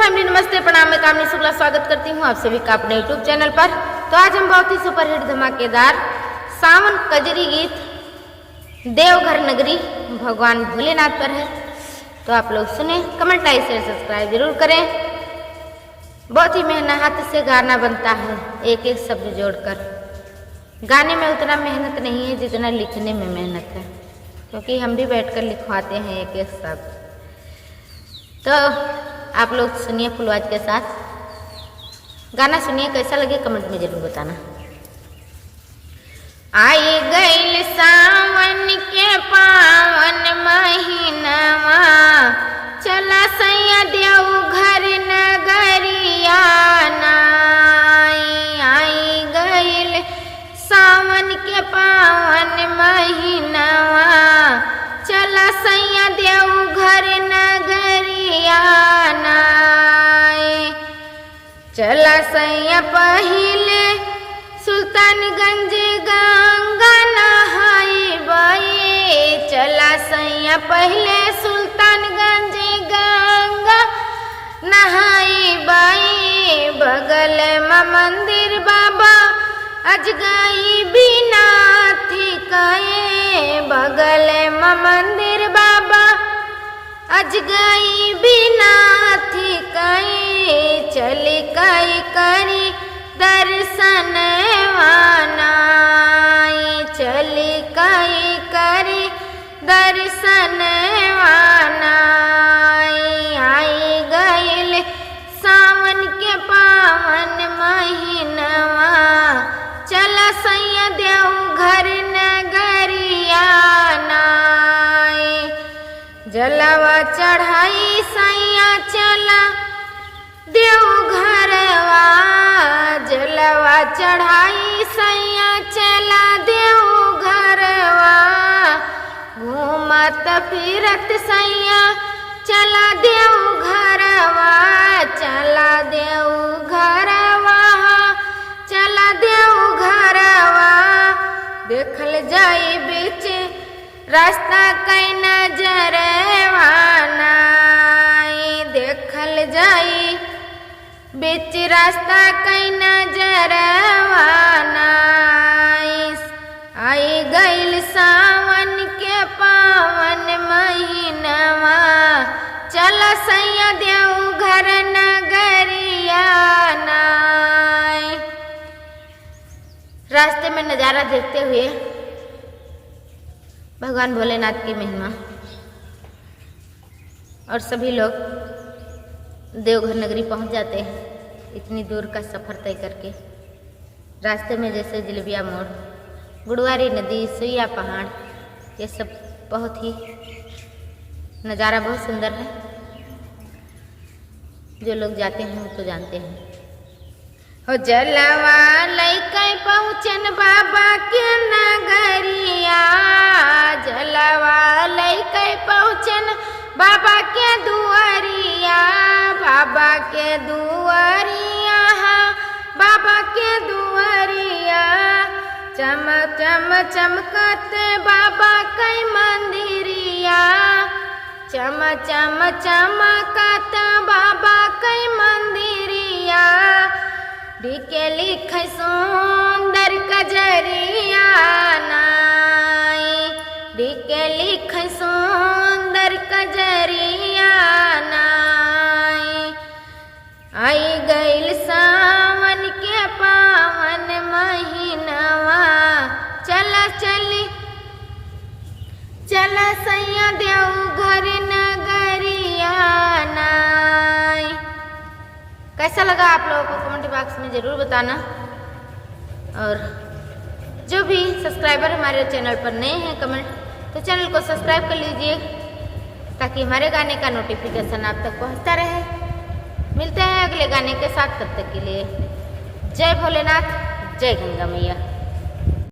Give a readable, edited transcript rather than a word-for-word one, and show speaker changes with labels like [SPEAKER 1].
[SPEAKER 1] Family, नमस्ते, प्रणाम। मैं कामनी शुक्ला स्वागत करती हूँ आप सभी का अपने यूट्यूब चैनल पर। तो आज हम बहुत ही सुपरहिट धमाकेदार सावन कजरी गीत देवघर नगरी भगवान भोलेनाथ पर है। तो आप लोग सुने, कमेंट, लाइक, शेयर, सब्सक्राइब जरूर करें। बहुत ही मेहनत से गाना बनता है, एक एक शब्द जोड़कर। गाने में उतना मेहनत नहीं है जितना लिखने में मेहनत है, क्योंकि हम भी बैठकर लिखवाते हैं एक एक शब्द। तो आप लोग सुनिए फुल आवाज के साथ, गाना सुनिए, कैसा लगे कमेंट में जरूर बताना। आई गईल सावन के पावन महीनावा, चला सैया देवघर नगरिया नाई। आई गईल सावन के पावन महीनावा, चला सैया देवघर नगरिया नाई। चला सैया पहिले सुल्तानगंज गंगा नहाई बाई। चला सैया पहले सुल्तानगंज गंगा नहाई बाई। बगल में मंदिर बाबा अजगई बिना थी कहे। बगल में मंदिर बाबा अजगई बिना थी कहे। चली कई करी दर्शन वानाई। चली कई करी दर्शन वानाई। आई गईल सावन के पावन महीनवा, चला सैया देवघर नगरिया नाई। जलवा चढ़ाई सैया चला देवघरवा। जलवा चढ़ाई सैया चला देवघरवा। घूमत फिरत सैया चला देवघरवा। चला देवघरवा, चला देवघरवा। देखल जाई बीच रास्ता कई नजरवा नाई। देखल जाई बीच रास्ता कई नजरवा नाई। आई गईल सावन के पावन महीनवा, चला सैया देवघर नगरिया नाई। रास्ते में नज़ारा देखते हुए भगवान भोलेनाथ की महिमा, और सभी लोग देवघर नगरी पहुंच जाते हैं इतनी दूर का सफ़र तय करके। रास्ते में जैसे जलेबिया मोड़, गुड़वारी नदी, सुइया पहाड़, ये सब बहुत ही नज़ारा बहुत सुंदर है। जो लोग जाते हैं वो तो जानते हैं। हो जलवा लैके पहुँचन बाबा के नगरिया। जलवा लैके पहुँचन बाबा के दुआरिया। बाबा के दुआरिया, बाबा के दुआरिया। चम चम चमकत बाबा के मंदिरिया। चम चम चमकत बाबा के मंदिरिया। डीके लिख सुंदर कजरिया नाई। डीके लिख सुंदर कजरिया नाई। आई गईल सावन के पावन महीनवा, चला चली चला सैया देवघर नगरिया नाई। कैसा लगा आप लोगों को कमेंट बॉक्स में ज़रूर बताना। और जो भी सब्सक्राइबर हमारे चैनल पर नए हैं कमेंट, तो चैनल को सब्सक्राइब कर लीजिए ताकि हमारे गाने का नोटिफिकेशन आप तक पहुंचता रहे। मिलते हैं अगले गाने के साथ, तब तक के लिए जय भोलेनाथ, जय गंगा मैया।